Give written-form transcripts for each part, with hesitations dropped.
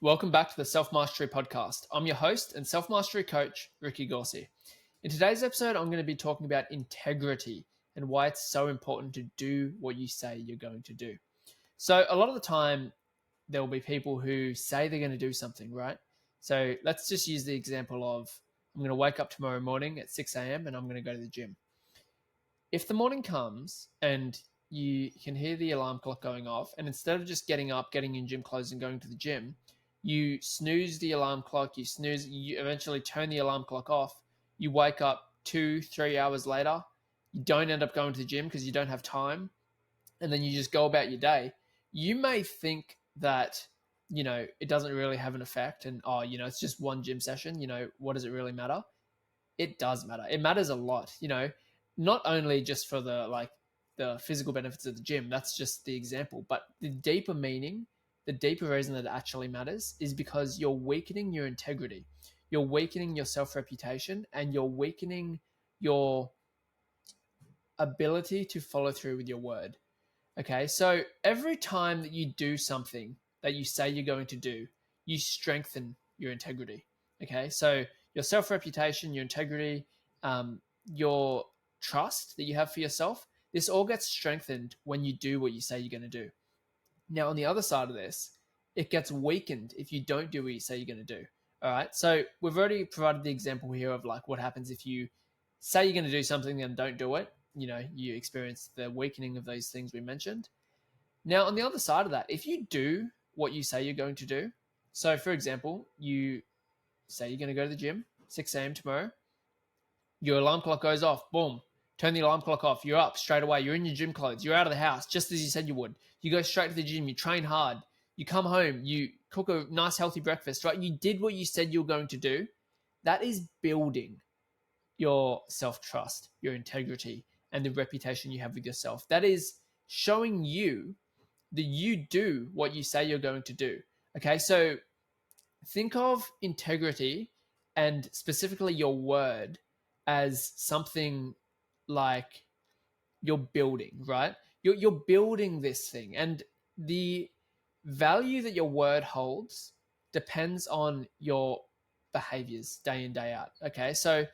Welcome back to the Self Mastery Podcast. I'm your host and self mastery coach, Ricky Gorsi. In today's episode, I'm going to be talking about integrity and why it's so important to do what you say you're going to do. So, a lot of the time, there will be people who say they're going to do something, right? So, let's just use the example of I'm going to wake up tomorrow morning at 6 a.m. and I'm going to go to the gym. If the morning comes and you can hear the alarm clock going off, and instead of just getting up, getting in gym clothes and going to the gym, you snooze the alarm clock, you eventually turn the alarm clock off, you wake up 2-3 hours later, you don't end up going to the gym because you don't have time, and then you just go about your day. You may think that, it doesn't really have an effect and, it's just one gym session, what does it really matter? It does matter. It matters a lot, not only just for the physical benefits of the gym, that's just the example, but the deeper meaning, the deeper reason that it actually matters is because you're weakening your integrity, you're weakening your self-reputation, and you're weakening your ability to follow through with your word. Okay, so every time that you do something that you say you're going to do, you strengthen your integrity. Okay, so your self-reputation, your integrity, your trust that you have for yourself, this all gets strengthened when you do what you say you're going to do. Now, on the other side of this, it gets weakened if you don't do what you say you're going to do. All right. So we've already provided the example here of like what happens if you say you're going to do something and don't do it. You experience the weakening of those things we mentioned. Now, on the other side of that, if you do what you say you're going to do, so for example, you say you're going to go to the gym, 6 a.m. tomorrow, your alarm clock goes off, boom, turn the alarm clock off, you're up straight away, you're in your gym clothes, you're out of the house, just as you said you would. You go straight to the gym, you train hard, you come home, you cook a nice healthy breakfast, right? You did what you said you were going to do. That is building your self-trust, your integrity, and the reputation you have with yourself. That is showing you that you do what you say you're going to do. Okay, so think of integrity and specifically your word as something like you're building, right? You're building this thing, and the value that your word holds depends on your behaviors day in, day out. Okay, so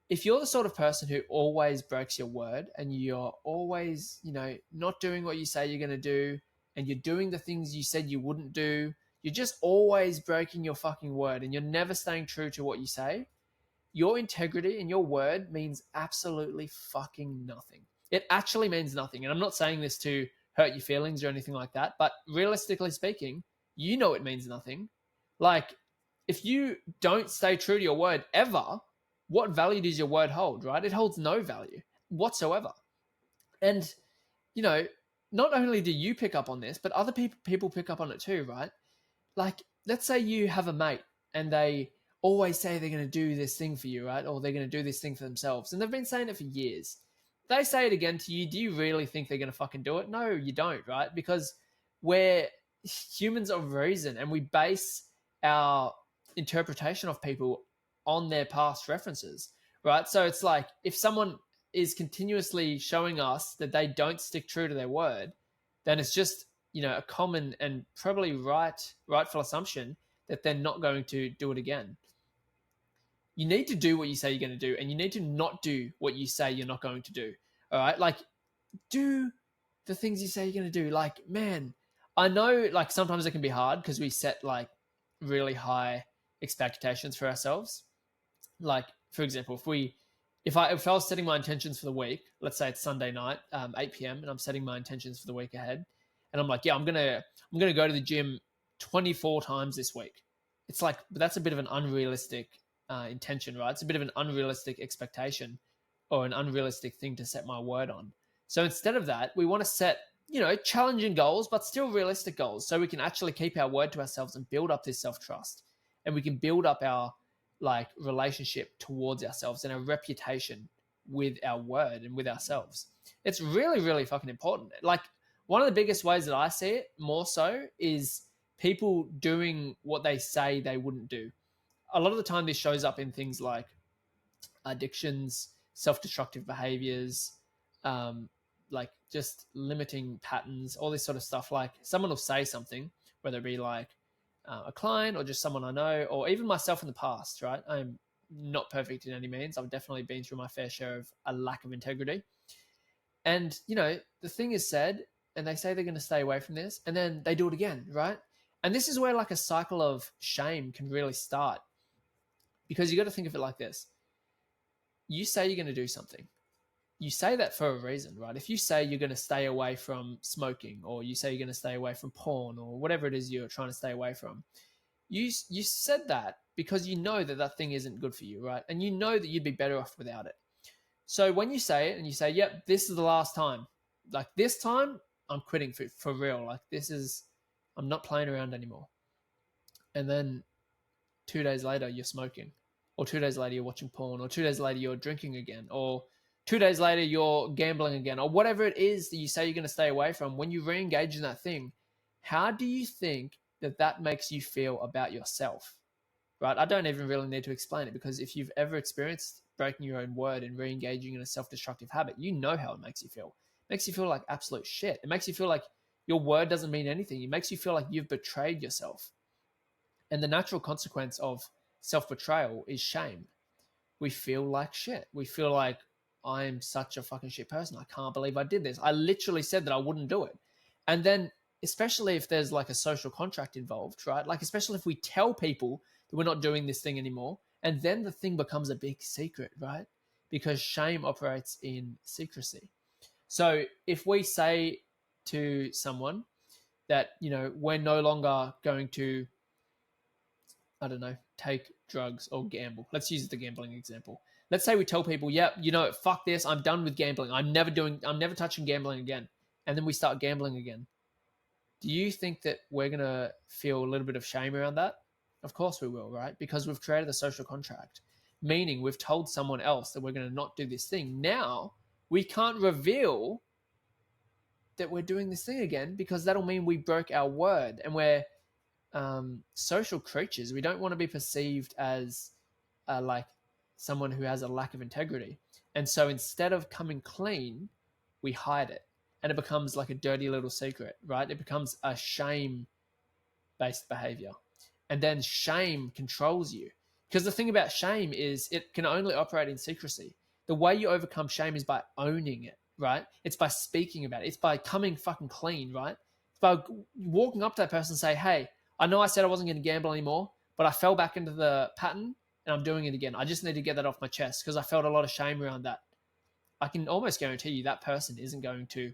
if you're the sort of person who always breaks your word and you're always, not doing what you say you're going to do, and you're doing the things you said you wouldn't do, you're just always breaking your fucking word and you're never staying true to what you say, your integrity and your word means absolutely fucking nothing. It actually means nothing. And I'm not saying this to hurt your feelings or anything like that, but realistically speaking, you know it means nothing. Like, if you don't stay true to your word ever, what value does your word hold, right? It holds no value whatsoever. And, not only do you pick up on this, but other people pick up on it too, right? Like, let's say you have a mate and they always say they're going to do this thing for you, right? Or they're going to do this thing for themselves. And they've been saying it for years. They say it again to you. Do you really think they're going to fucking do it? No, you don't, right? Because we're humans of reason and we base our interpretation of people on their past references, right? So it's like if someone is continuously showing us that they don't stick true to their word, then it's just, a common and probably rightful assumption that they're not going to do it again. You need to do what you say you're going to do, and you need to not do what you say you're not going to do. All right? Like, do the things you say you're going to do. Like, man, I know like sometimes it can be hard because we set like really high expectations for ourselves. Like, for example, if I was setting my intentions for the week, let's say it's Sunday night, 8 p.m., and I'm setting my intentions for the week ahead, and I'm like, yeah, I'm gonna go to the gym 24 times this week. It's like, but that's a bit of an unrealistic intention, right? It's a bit of an unrealistic expectation or an unrealistic thing to set my word on. So instead of that, we want to set, challenging goals, but still realistic goals, so we can actually keep our word to ourselves and build up this self-trust, and we can build up our like relationship towards ourselves and our reputation with our word and with ourselves. It's really, really fucking important. Like, one of the biggest ways that I see it more so is people doing what they say they wouldn't do. A lot of the time this shows up in things like addictions, self-destructive behaviors, like just limiting patterns, all this sort of stuff. Like, someone will say something, whether it be like, a client or just someone I know, or even myself in the past, right? I'm not perfect in any means. I've definitely been through my fair share of a lack of integrity. And, the thing is said, and they say they're going to stay away from this, and then they do it again, right? And this is where like a cycle of shame can really start, because you got to think of it like this. You say you're going to do something. You say that for a reason, right? If you say you're going to stay away from smoking, or you say you're going to stay away from porn, or whatever it is you're trying to stay away from, you said that because you know that that thing isn't good for you, right? And you know that you'd be better off without it. So when you say it and you say, yep, this is the last time, like this time I'm quitting for real. Like I'm not playing around anymore. And then 2 days later you're smoking, or 2 days later you're watching porn, or 2 days later you're drinking again, or 2 days later you're gambling again, or whatever it is that you say you're going to stay away from. When you re-engage in that thing, how do you think that makes you feel about yourself? Right? I don't even really need to explain it, because if you've ever experienced breaking your own word and re-engaging in a self-destructive habit, you know how it makes you feel. It makes you feel like absolute shit. It makes you feel like your word doesn't mean anything. It makes you feel like you've betrayed yourself. And the natural consequence of self-betrayal is shame. We feel like shit. We feel like, I'm such a fucking shit person. I can't believe I did this. I literally said that I wouldn't do it. And then, especially if there's like a social contract involved, right? Like, especially if we tell people that we're not doing this thing anymore, and then the thing becomes a big secret, right? Because shame operates in secrecy. So if we say to someone that, we're no longer going to, I don't know, take drugs or gamble. Let's use the gambling example. Let's say we tell people, yep, fuck this. I'm done with gambling. I'm never touching gambling again. And then we start gambling again. Do you think that we're going to feel a little bit of shame around that? Of course we will, right? Because we've created a social contract, meaning we've told someone else that we're going to not do this thing. Now we can't reveal that we're doing this thing again, because that'll mean we broke our word, and we're social creatures. We don't want to be perceived as like someone who has a lack of integrity. And so instead of coming clean, we hide it, and it becomes like a dirty little secret, right? It becomes a shame-based behavior. And then shame controls you. Because the thing about shame is it can only operate in secrecy. The way you overcome shame is by owning it, right? It's by speaking about it. It's by coming fucking clean, right? It's by walking up to that person and say, hey, I know I said I wasn't going to gamble anymore, but I fell back into the pattern and I'm doing it again. I just need to get that off my chest because I felt a lot of shame around that. I can almost guarantee you that person isn't going to,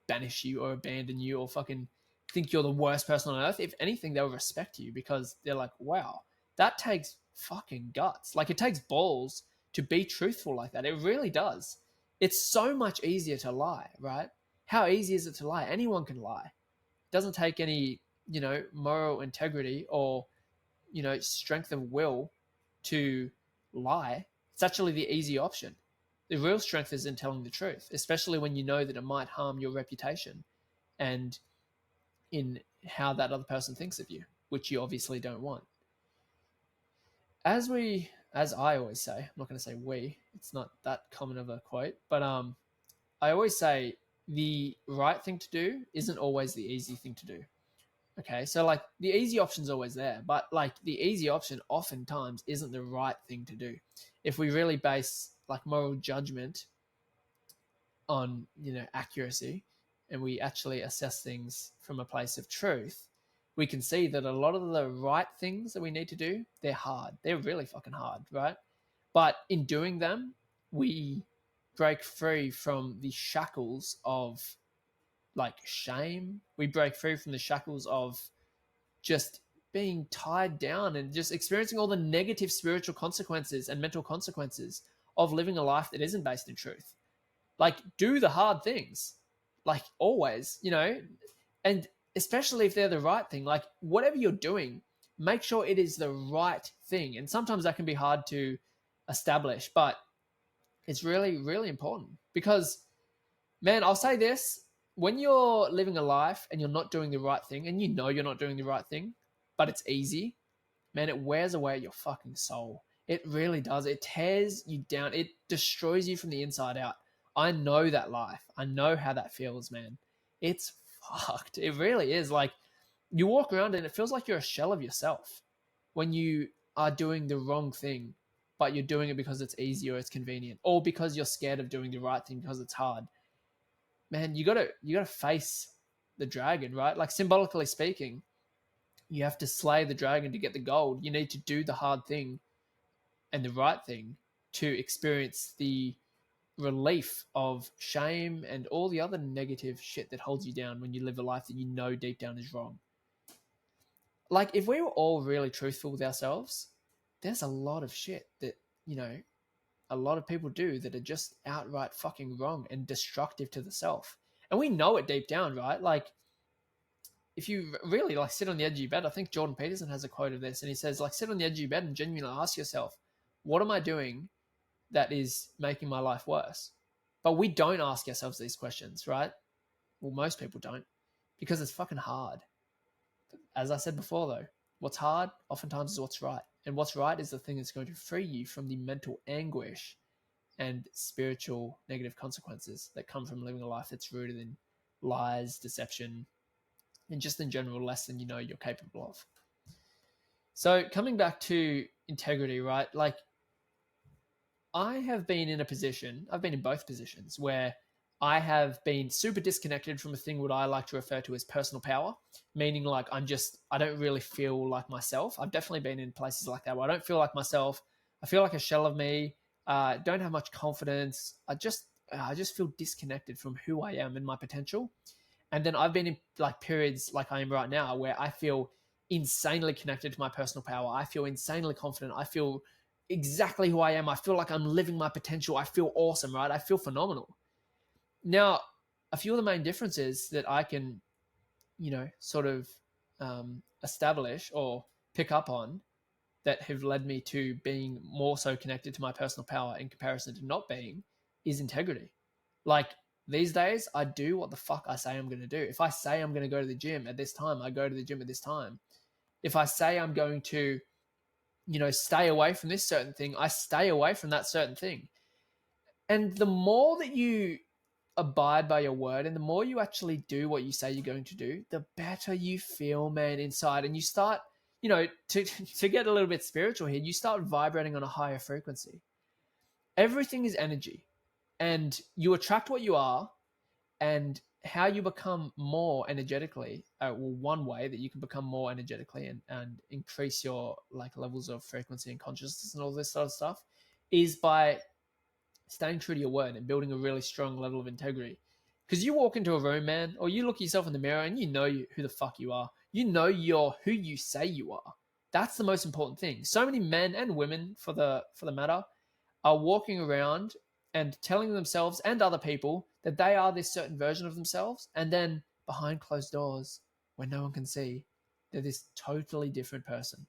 banish you or abandon you or fucking think you're the worst person on earth. If anything, they'll respect you because they're like, wow, that takes fucking guts. Like, it takes balls to be truthful like that. It really does. It's so much easier to lie, right? How easy is it to lie? Anyone can lie. It doesn't take any, moral integrity or, strength of will to lie. It's actually the easy option. The real strength is in telling the truth, especially when you know that it might harm your reputation and in how that other person thinks of you, which you obviously don't want. As I always say, I'm not going to say we, it's not that common of a quote, but I always say the right thing to do isn't always the easy thing to do. Okay, so like the easy option's always there, but like the easy option oftentimes isn't the right thing to do. If we really base like moral judgment on, accuracy, and we actually assess things from a place of truth, we can see that a lot of the right things that we need to do, they're hard. They're really fucking hard, right? But in doing them, we break free from the shackles of like shame. We break free from the shackles of just being tied down and just experiencing all the negative spiritual consequences and mental consequences of living a life that isn't based in truth. Like, do the hard things, like always, and especially if they're the right thing, like whatever you're doing, make sure it is the right thing. And sometimes that can be hard to establish, but it's really, really important because, man, I'll say this, when you're living a life and you're not doing the right thing and you're not doing the right thing, but it's easy, man, it wears away at your fucking soul. It really does. It tears you down. It destroys you from the inside out. I know that life. I know how that feels, man. It's fucked. It really is. Like, you walk around and it feels like you're a shell of yourself when you are doing the wrong thing, but you're doing it because it's easy or it's convenient, or because you're scared of doing the right thing because it's hard. Man, you gotta face the dragon, right? Like, symbolically speaking, you have to slay the dragon to get the gold. You need to do the hard thing and the right thing to experience the relief of shame and all the other negative shit that holds you down when you live a life that you know deep down is wrong. Like, if we were all really truthful with ourselves, there's a lot of shit that, you know, a lot of people do that are just outright fucking wrong and destructive to the self. And we know it deep down, right? Like, if you really like sit on the edge of your bed, I think Jordan Peterson has a quote of this, and he says, like, sit on the edge of your bed and genuinely ask yourself, what am I doing that is making my life worse? But we don't ask ourselves these questions, right? Well, most people don't, because it's fucking hard. As I said before, though, what's hard oftentimes is what's right. And what's right is the thing that's going to free you from the mental anguish and spiritual negative consequences that come from living a life that's rooted in lies, deception, and just in general less than you know you're capable of. So coming back to integrity, right? Like, I have been in a position, I've been in both positions where I have been super disconnected from a thing what I like to refer to as personal power, meaning like I don't really feel like myself. I've definitely been in places like that where I don't feel like myself. I feel like a shell of me. Don't have much confidence. I just feel disconnected from who I am and my potential. And then I've been in like periods like I am right now where I feel insanely connected to my personal power. I feel insanely confident. I feel exactly who I am. I feel like I'm living my potential. I feel awesome, right? I feel phenomenal. Now, a few of the main differences that I can, sort of establish or pick up on that have led me to being more so connected to my personal power in comparison to not being is integrity. Like, these days, I do what the fuck I say I'm going to do. If I say I'm going to go to the gym at this time, I go to the gym at this time. If I say I'm going to, stay away from this certain thing, I stay away from that certain thing. And the more that you abide by your word and the more you actually do what you say you're going to do, the better you feel, man, inside. And you start, to get a little bit spiritual here, you start vibrating on a higher frequency. Everything is energy, and you attract what you are. And how you become more energetically, one way that you can become more energetically and increase your like levels of frequency and consciousness and all this sort of stuff is by staying true to your word and building a really strong level of integrity. Because you walk into a room, man, or you look yourself in the mirror and you know who the fuck you are. You know you're who you say you are. That's the most important thing. So many men and women, for the matter, are walking around and telling themselves and other people that they are this certain version of themselves, and then behind closed doors, where no one can see, they're this totally different person.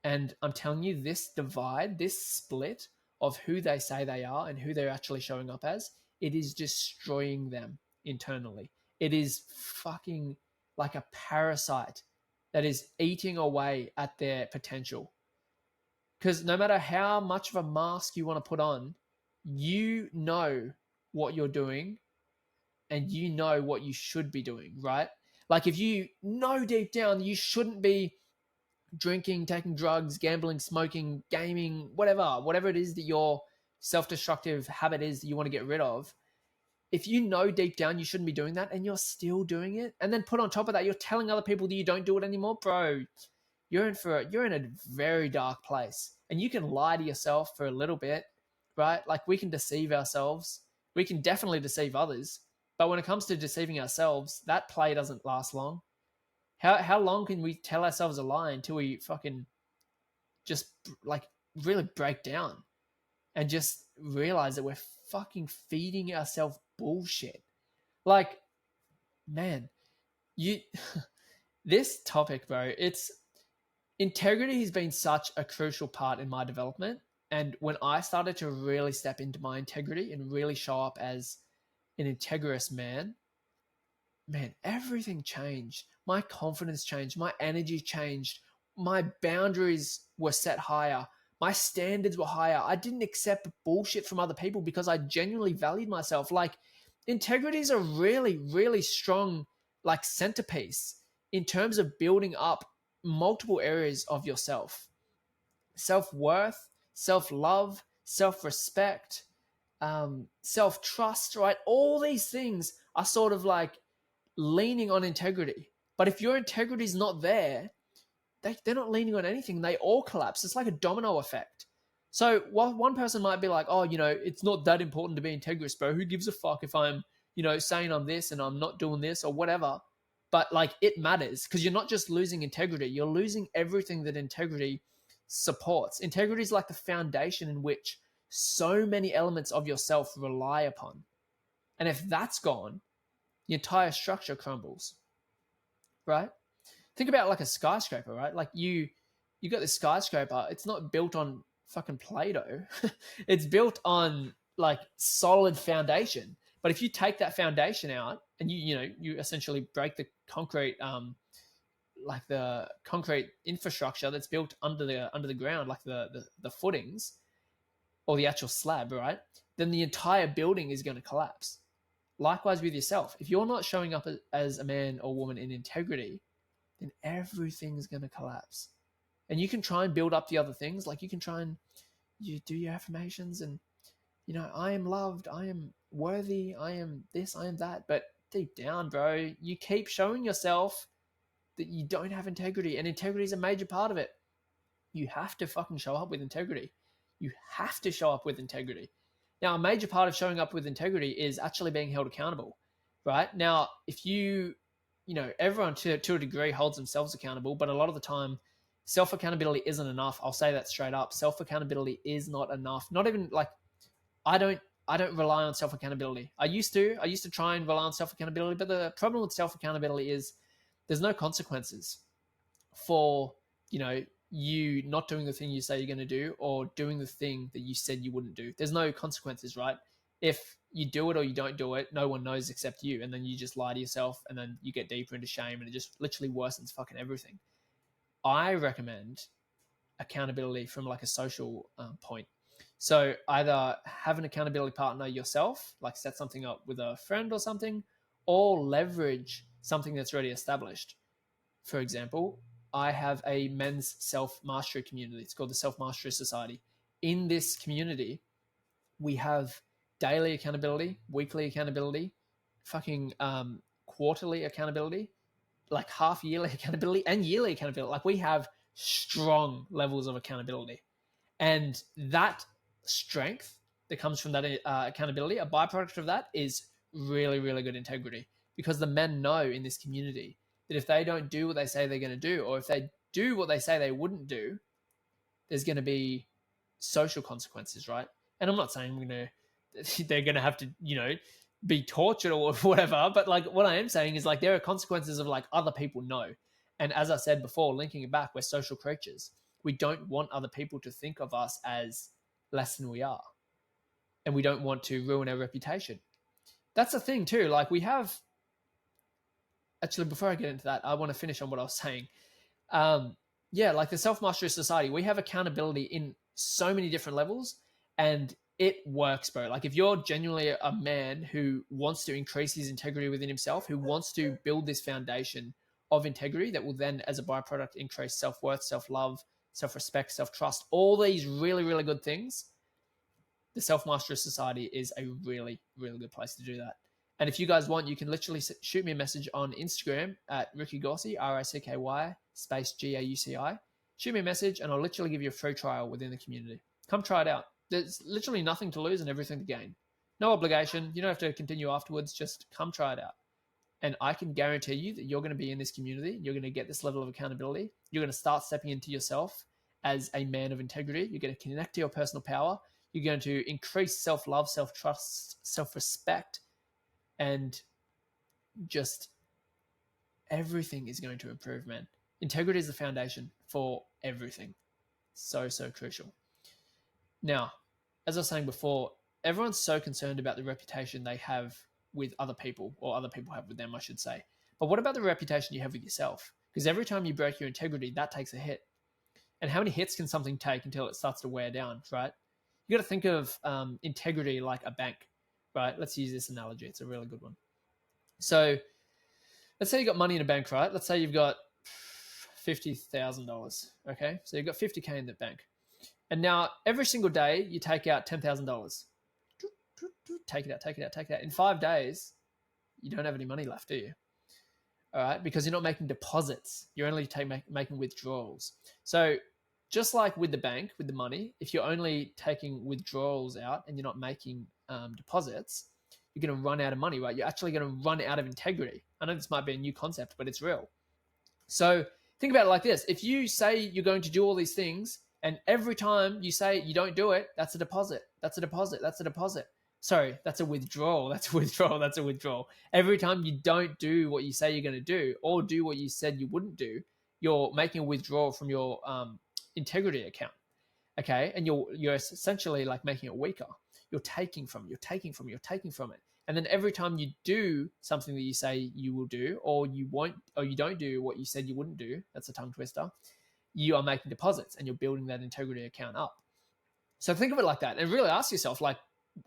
And I'm telling you, this divide, this split of who they say they are and who they're actually showing up as, it is destroying them internally. It is fucking like a parasite that is eating away at their potential. Because no matter how much of a mask you want to put on, you know what you're doing and you know what you should be doing, right? Like, if you know deep down you shouldn't be drinking, taking drugs, gambling, smoking, gaming, whatever it is that your self-destructive habit is that you want to get rid of, if you know deep down you shouldn't be doing that and you're still doing it, and then put on top of that you're telling other people that you don't do it anymore, bro, you're in a very dark place. And you can lie to yourself for a little bit, right? Like, we can deceive ourselves. We can definitely deceive others. But when it comes to deceiving ourselves, that play doesn't last long. How long can we tell ourselves a lie until we fucking just like really break down and just realize that we're fucking feeding ourselves bullshit? Like, man, you this topic, bro, it's integrity has been such a crucial part in my development. And when I started to really step into my integrity and really show up as an integrous man, everything changed. My confidence changed. My energy changed. My boundaries were set higher. My standards were higher. I didn't accept bullshit from other people because I genuinely valued myself. Like, integrity is a really, really strong, like, centerpiece in terms of building up multiple areas of yourself: self-worth, self-love, self-respect, self-trust, right? All these things are sort of like leaning on integrity. But if your integrity is not there, they're not leaning on anything. They all collapse. It's like a domino effect. So while one person might be like, oh, it's not that important to be integrous, bro. Who gives a fuck if I'm, saying I'm this and I'm not doing this or whatever. But like, it matters, because you're not just losing integrity. You're losing everything that integrity supports. Integrity is like the foundation in which so many elements of yourself rely upon. And if that's gone, the entire structure crumbles, right? Think about like a skyscraper, right? Like you got this skyscraper. It's not built on fucking Play-Doh. It's built on like solid foundation. But if you take that foundation out and you essentially break the concrete, like the concrete infrastructure that's built under the ground, like the footings or the actual slab, right? Then the entire building is going to collapse. Likewise with yourself. If you're not showing up as a man or woman in integrity, then everything's going to collapse. And you can try and build up the other things. Like you can try and you do your affirmations and, I am loved, I am worthy, I am this, I am that. But deep down, bro, you keep showing yourself that you don't have integrity. And integrity is a major part of it. You have to fucking show up with integrity. You have to show up with integrity. Now, a major part of showing up with integrity is actually being held accountable, right? Now, if everyone to a degree holds themselves accountable, but a lot of the time, self-accountability isn't enough. I'll say that straight up. Self-accountability is not enough. Not even like, I don't rely on self-accountability. I used to try and rely on self-accountability, but the problem with self-accountability is there's no consequences for, you not doing the thing you say you're going to do or doing the thing that you said you wouldn't do. There's no consequences, right? If you do it or you don't do it, no one knows except you. And then you just lie to yourself and then you get deeper into shame and it just literally worsens fucking everything. I recommend accountability from like a social point. So either have an accountability partner yourself, like set something up with a friend or something, or leverage something that's already established. For example, I have a men's self-mastery community. It's called the Self-Mastery Society. In this community, we have daily accountability, weekly accountability, fucking quarterly accountability, like half yearly accountability and yearly accountability. Like we have strong levels of accountability. And that strength that comes from that accountability, a byproduct of that is really, really good integrity, because the men know in this community that if they don't do what they say they're going to do, or if they do what they say they wouldn't do, there's going to be social consequences, right? And I'm not saying they're going to have to, be tortured or whatever, but like what I am saying is like there are consequences of like other people know. And as I said before, linking it back, we're social creatures. We don't want other people to think of us as less than we are. And we don't want to ruin our reputation. That's the thing too. Like we have, actually, before I get into that, I want to finish on what I was saying. Like the Self-Mastery Society, we have accountability in so many different levels, and it works, bro. Like if you're genuinely a man who wants to increase his integrity within himself, who wants to build this foundation of integrity that will then, as a byproduct, increase self-worth, self-love, self-respect, self-trust, all these really, really good things, the Self-Mastery Society is a really, really good place to do that. And if you guys want, you can literally shoot me a message on Instagram at Ricky Gauci, RICKY space GAUCI. Shoot me a message and I'll literally give you a free trial within the community. Come try it out. There's literally nothing to lose and everything to gain. No obligation. You don't have to continue afterwards. Just come try it out. And I can guarantee you that you're going to be in this community. You're going to get this level of accountability. You're going to start stepping into yourself as a man of integrity. You're going to connect to your personal power. You're going to increase self-love, self-trust, self-respect, and just everything is going to improve, man. Integrity is the foundation for everything. So, so crucial. Now, as I was saying before, everyone's so concerned about the reputation they have with other people, or other people have with them, I should say. But what about the reputation you have with yourself? Because every time you break your integrity, that takes a hit. And how many hits can something take until it starts to wear down, right? You got to think of integrity like a bank, right? Let's use this analogy. It's a really good one. So let's say you got money in a bank, right? Let's say you've got $50,000. Okay, so you've got 50K in the bank, and now every single day you take out $10,000. Take it out, take it out, take it out. In 5 days, you don't have any money left, do you? All right, because you're not making deposits. You're only making withdrawals. So just like with the bank, with the money, if you're only taking withdrawals out and you're not making deposits, you're going to run out of money, right? You're actually going to run out of integrity. I know this might be a new concept, but it's real. So think about it like this. If you say you're going to do all these things, and every time you say you don't do it, that's a deposit. That's a deposit. That's a deposit. Sorry, that's a withdrawal. That's a withdrawal. That's a withdrawal. Every time you don't do what you say you're going to do, or do what you said you wouldn't do, you're making a withdrawal from your integrity account. Okay, and you're essentially like making it weaker. You're taking from it. And then every time you do something that you say you will do, or you won't, or you don't do what you said you wouldn't do, that's a tongue twister, you are making deposits and you're building that integrity account up. So think of it like that and really ask yourself, like,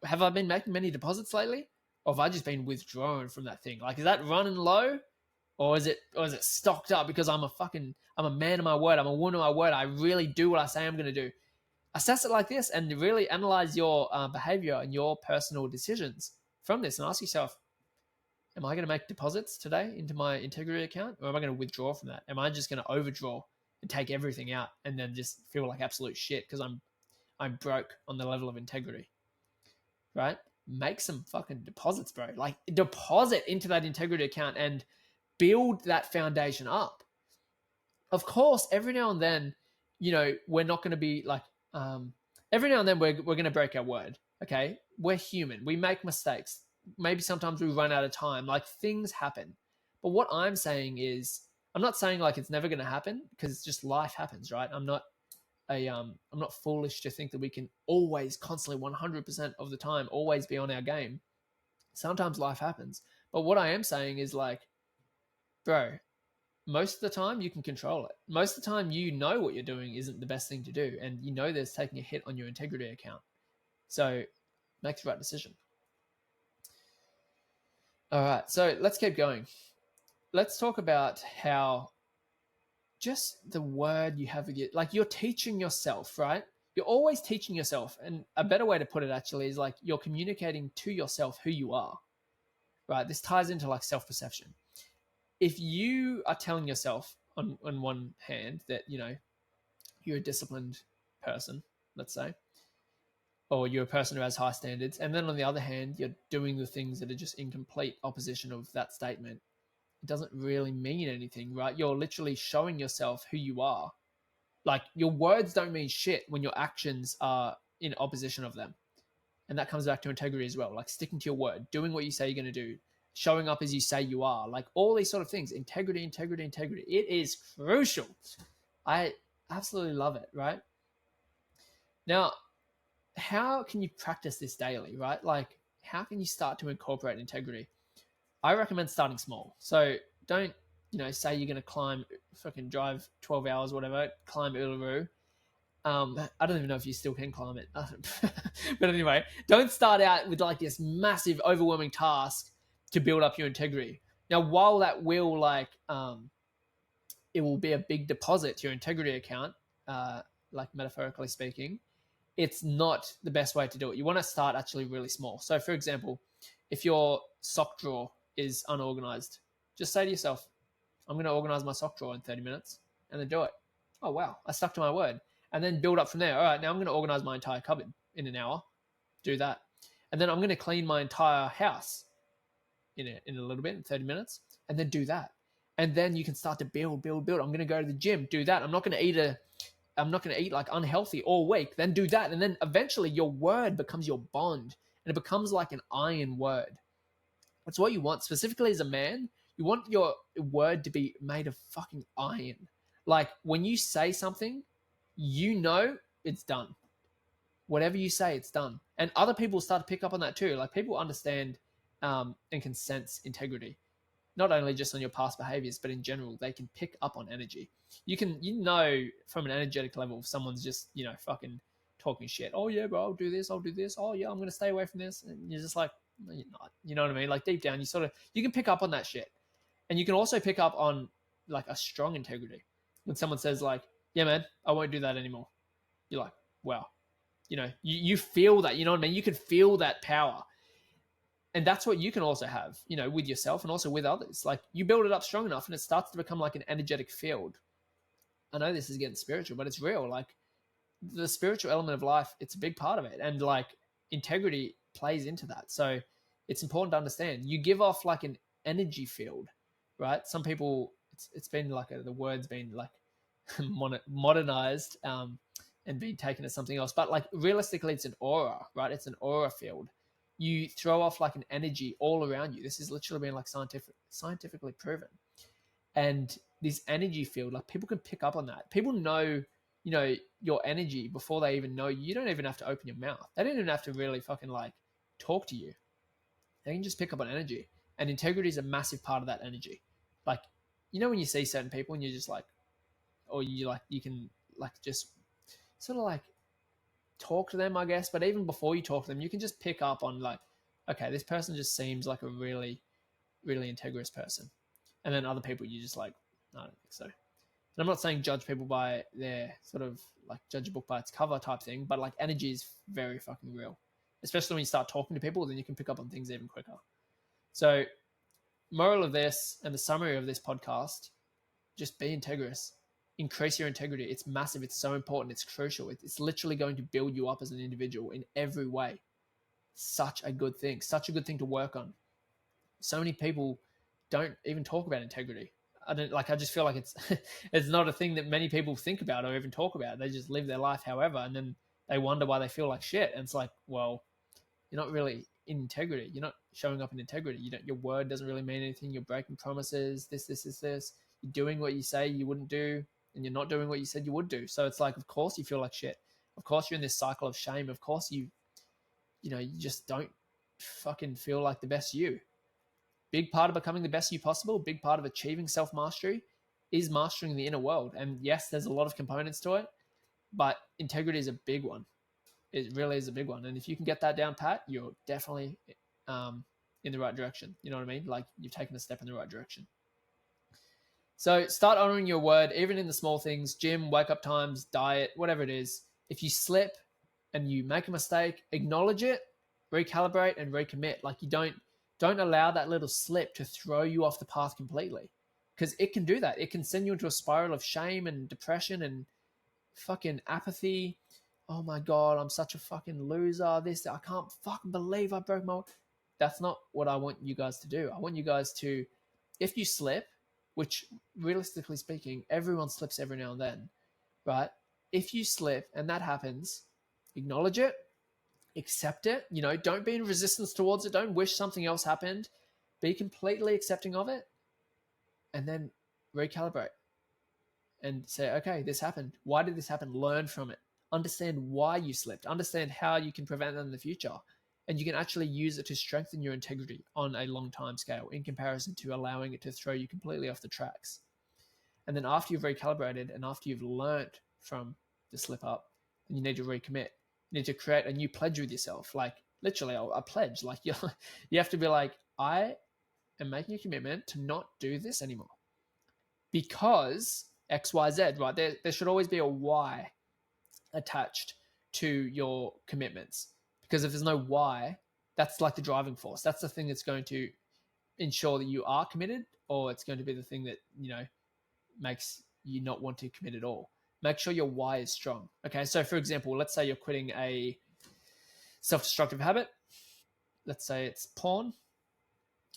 have I been making many deposits lately? Or have I just been withdrawn from that thing? Like, is that running low? Or is it stocked up because I'm a man of my word, I'm a woman of my word, I really do what I say I'm going to do? Assess it like this and really analyze your behavior and your personal decisions from this and ask yourself, am I going to make deposits today into my integrity account, or am I going to withdraw from that? Am I just going to overdraw and take everything out and then just feel like absolute shit because I'm broke on the level of integrity, right? Make some fucking deposits, bro. Like, deposit into that integrity account and build that foundation up. Of course, every now and then, we're not going to be like, every now and then we're going to break our word. Okay. We're human. We make mistakes. Maybe sometimes we run out of time. Like, things happen. But what I'm saying is, I'm not saying like it's never going to happen, because it's just life happens, right? I'm not foolish to think that we can always, constantly, 100% of the time, always be on our game. Sometimes life happens. But what I am saying is, like, bro, most of the time you can control it. Most of the time you know what you're doing isn't the best thing to do, and you know there's taking a hit on your integrity account. So make the right decision. All right, so let's keep going. Let's talk about how just the word you have with you, like, you're teaching yourself, right? You're always teaching yourself. And a better way to put it actually is like you're communicating to yourself who you are, right? This ties into like self-perception. If you are telling yourself on one hand that, you're a disciplined person, let's say, or you're a person who has high standards, and then on the other hand, you're doing the things that are just in complete opposition of that statement, it doesn't really mean anything, right? You're literally showing yourself who you are. Like, your words don't mean shit when your actions are in opposition of them. And that comes back to integrity as well, like sticking to your word, doing what you say you're going to do, showing up as you say you are, like all these sort of things. Integrity. It is crucial. I absolutely love it, right? Now, how can you practice this daily, right? Like, how can you start to incorporate integrity? I recommend starting small. So don't, say you're going to fucking drive 12 hours, whatever, climb Uluru. I don't even know if you still can climb it. But anyway, don't start out with like this massive, overwhelming task to build up your integrity. Now, while that will it will be a big deposit to your integrity account, like metaphorically speaking, it's not the best way to do it. You want to start actually really small. So for example, if your sock drawer is unorganized, just say to yourself, I'm going to organize my sock drawer in 30 minutes, and then do it. Oh, wow, I stuck to my word. And then build up from there. All right, now I'm going to organize my entire cupboard in an hour. Do that. And then I'm going to clean my entire house in a little bit, in 30 minutes, and then do that. And then you can start to build. I'm going to go to the gym, do that. I'm not going to eat like unhealthy all week, then do that. And then eventually your word becomes your bond, and it becomes like an iron word. That's what you want. Specifically as a man, you want your word to be made of fucking iron. Like, when you say something, it's done. Whatever you say, it's done. And other people start to pick up on that too. Like, people understand and can sense integrity, not only just on your past behaviors, but in general. They can pick up on energy. You from an energetic level if someone's just, fucking talking shit. Oh yeah, bro, I'll do this. Oh yeah, I'm going to stay away from this. And you're just like, no, you're not. You know what I mean? Like, deep down, you can pick up on that shit. And you can also pick up on like a strong integrity when someone says like, yeah, man, I won't do that anymore. You're like, wow, you feel that, you know what I mean? You can feel that power. And that's what you can also have, with yourself and also with others. Like you build it up strong enough and it starts to become like an energetic field. I know this is getting spiritual, but it's real. Like the spiritual element of life, it's a big part of it. And like integrity plays into that. So it's important to understand you give off like an energy field, right? Some people, it's been like the word's been like modernized and being taken as something else. But like realistically, it's an aura, right? It's an aura field. You throw off like an energy all around you. This is literally been like scientifically proven. And this energy field, like people can pick up on that. People know, your energy before they even know you. You don't even have to open your mouth. They don't even have to really fucking like talk to you. They can just pick up on energy. And integrity is a massive part of that energy. Like, when you see certain people and you're just like, or you can like just sort of like talk to them, I guess. But even before you talk to them, you can just pick up on like, okay, this person just seems like a really, really integrous person. And then other people, you just like, I don't think so. And I'm not saying judge people by their sort of like judge a book by its cover type thing, but like energy is very fucking real. Especially when you start talking to people, then you can pick up on things even quicker. So, moral of this and the summary of this podcast, just be integrous. Increase your integrity. It's massive. It's so important. It's crucial. It's literally going to build you up as an individual in every way. Such a good thing. Such a good thing to work on. So many people don't even talk about integrity. I just feel like it's not a thing that many people think about or even talk about. They just live their life however, and then they wonder why they feel like shit. And it's like, well, you're not really in integrity. You're not showing up in integrity. Your word doesn't really mean anything. You're breaking promises. This. You're doing what you say you wouldn't do, and you're not doing what you said you would do. So it's like, of course you feel like shit. Of course you're in this cycle of shame. Of course you just don't fucking feel like the best you. Big part of becoming the best you possible, big part of achieving self-mastery is mastering the inner world. And yes, there's a lot of components to it, but integrity is a big one. It really is a big one. And if you can get that down pat, you're definitely in the right direction. You know what I mean? Like you've taken a step in the right direction. So start honoring your word, even in the small things, gym, wake up times, diet, whatever it is. If you slip and you make a mistake, acknowledge it, recalibrate and recommit. Like you don't allow that little slip to throw you off the path completely, because it can do that. It can send you into a spiral of shame and depression and fucking apathy. Oh my God, I'm such a fucking loser. I can't fucking believe I broke my... That's not what I want you guys to do. I want you guys to, if you slip, which realistically speaking, everyone slips every now and then, right? If you slip and that happens, acknowledge it, accept it. Don't be in resistance towards it. Don't wish something else happened. Be completely accepting of it, and then recalibrate and say, okay, this happened. Why did this happen? Learn from it. Understand why you slipped. Understand how you can prevent that in the future. And you can actually use it to strengthen your integrity on a long time scale in comparison to allowing it to throw you completely off the tracks. And then after you've recalibrated and after you've learned from the slip up, then you need to recommit. You need to create a new pledge with yourself. Like literally a pledge. Like you have to be like, I am making a commitment to not do this anymore because XYZ, right? There should always be a why attached to your commitments, because if there's no why, that's like the driving force. That's the thing that's going to ensure that you are committed, or it's going to be the thing that makes you not want to commit at all. Make sure your why is strong. Okay, so for example, let's say you're quitting a self-destructive habit. Let's say it's porn,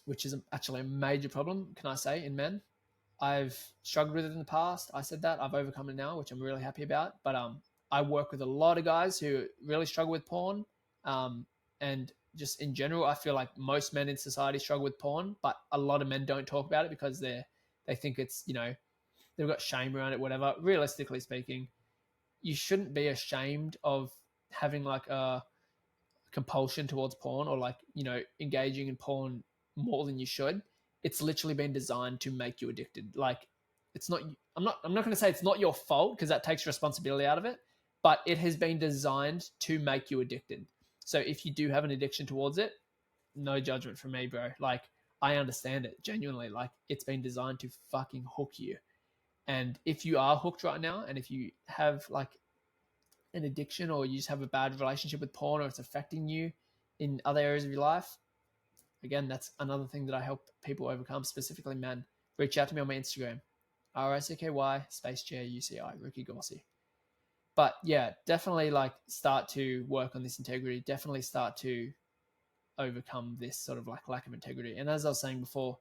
which is actually a major problem, can I say, in men. I've struggled with it in the past. I said that. I've overcome it now, which I'm really happy about. But I work with a lot of guys who really struggle with porn. And just in general, I feel like most men in society struggle with porn, but a lot of men don't talk about it because they think it's, they've got shame around it, whatever. Realistically speaking, you shouldn't be ashamed of having like a compulsion towards porn or like, engaging in porn more than you should. It's literally been designed to make you addicted. Like it's not, I'm not going to say it's not your fault because that takes responsibility out of it, but it has been designed to make you addicted. So if you do have an addiction towards it, no judgment from me, bro. Like I understand it genuinely. Like, it's been designed to fucking hook you. And if you are hooked right now, and if you have like an addiction, or you just have a bad relationship with porn, or it's affecting you in other areas of your life, again, that's another thing that I help people overcome, specifically men. Reach out to me on my Instagram, RICKY space JUCI, Ricky Gorsey. But yeah, definitely like start to work on this integrity. Definitely start to overcome this sort of like lack of integrity. And as I was saying before,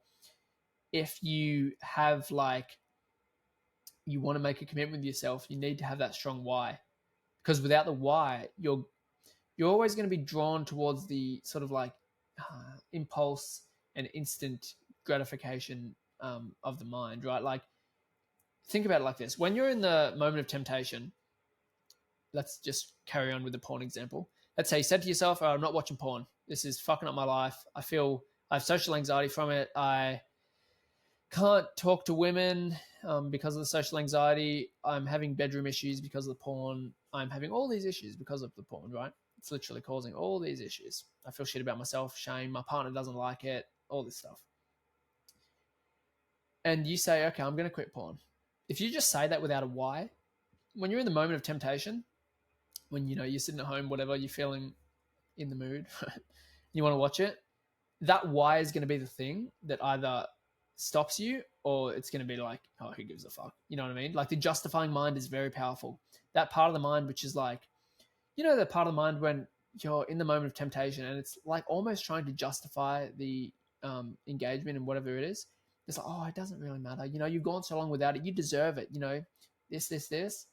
if you have like, you want to make a commitment with yourself, you need to have that strong why. Because without the why, you're always going to be drawn towards the sort of like impulse and instant gratification of the mind, right? Like, think about it like this. When you're in the moment of temptation, let's just carry on with the porn example. Let's say you said to yourself, oh, I'm not watching porn. This is fucking up my life. I have social anxiety from it. I can't talk to women because of the social anxiety. I'm having bedroom issues because of the porn. I'm having all these issues because of the porn, right? It's literally causing all these issues. I feel shit about myself, shame, my partner doesn't like it, all this stuff. And you say, okay, I'm going to quit porn. If you just say that without a why, when you're in the moment of temptation, when you're sitting at home, whatever, you're feeling in the mood, you want to watch it, that why is going to be the thing that either stops you, or it's going to be like, oh, who gives a fuck? You know what I mean? Like, the justifying mind is very powerful. That part of the mind, which is like, the part of the mind when you're in the moment of temptation and it's like almost trying to justify the engagement and whatever it is. It's like, oh, it doesn't really matter. You've gone so long without it. You deserve it. This.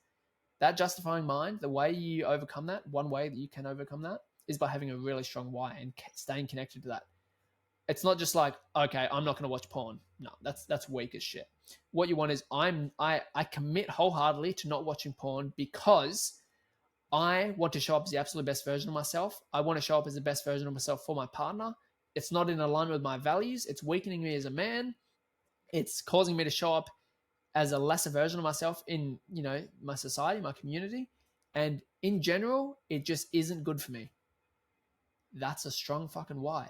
That justifying mind, the way you overcome that, one way that you can overcome that is by having a really strong why and staying connected to that. It's not just like, okay, I'm not going to watch porn. No, that's weak as shit. What you want is I commit wholeheartedly to not watching porn because I want to show up as the absolute best version of myself. I want to show up as the best version of myself for my partner. It's not in alignment with my values. It's weakening me as a man. It's causing me to show up as a lesser version of myself in, my society, my community. And in general, it just isn't good for me. That's a strong fucking why.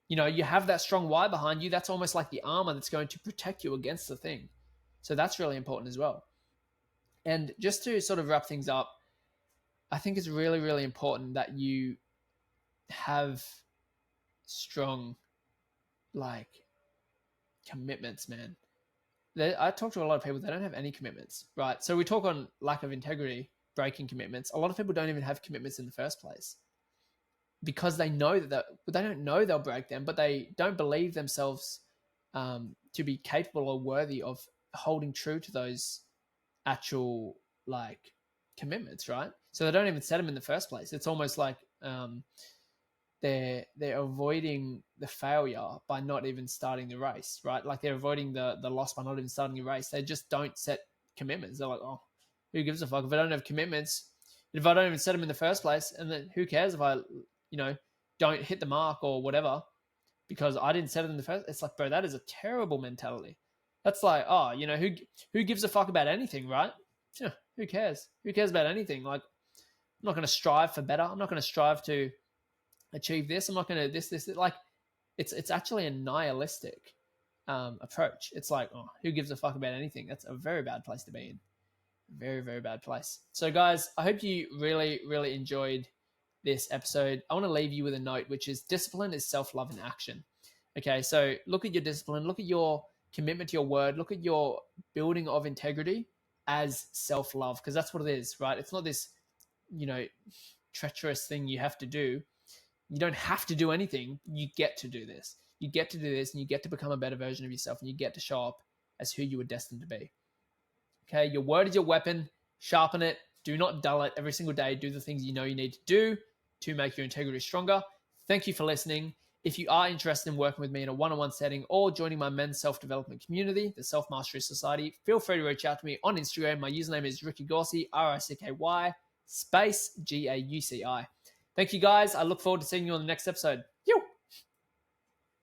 You have that strong why behind you. That's almost like the armor that's going to protect you against the thing. So that's really important as well. And just to sort of wrap things up, I think it's really, really important that you have strong, like, commitments, man. I talk to a lot of people, they don't have any commitments, right? So we talk on lack of integrity, breaking commitments. A lot of people don't even have commitments in the first place because they know that they don't know they'll break them, but they don't believe themselves to be capable or worthy of holding true to those actual, like, commitments, right? So they don't even set them in the first place. It's almost like they're avoiding the failure by not even starting the race, right? Like, they're avoiding the loss by not even starting the race. They just don't set commitments. They're like, oh, who gives a fuck if I don't have commitments? If I don't even set them in the first place, and then who cares if I, don't hit the mark or whatever because I didn't set it in the first. It's like, bro, that is a terrible mentality. That's like, oh, who gives a fuck about anything, right? Who cares? Who cares about anything? Like, I'm not going to strive for better. I'm not going to strive to achieve this. I'm not going to this. Like, it's actually a nihilistic approach. It's like, oh, who gives a fuck about anything? That's a very bad place to be in. Very, very bad place. So, guys, I hope you really, really enjoyed this episode. I want to leave you with a note, which is discipline is self-love in action. Okay, so look at your discipline, look at your commitment to your word, look at your building of integrity as self-love, because that's what it is, right? It's not this, treacherous thing you have to do. You don't have to do anything. You get to do this. You get to do this, and you get to become a better version of yourself, and you get to show up as who you were destined to be. Okay, your word is your weapon. Sharpen it. Do not dull it. Every single day, do the things you know you need to do to make your integrity stronger. Thank you for listening. If you are interested in working with me in a one-on-one setting or joining my men's self-development community, the Self Mastery Society, feel free to reach out to me on Instagram. My username is Ricky Gorsey, RICKY space GAUCI. Thank you, guys. I look forward to seeing you on the next episode.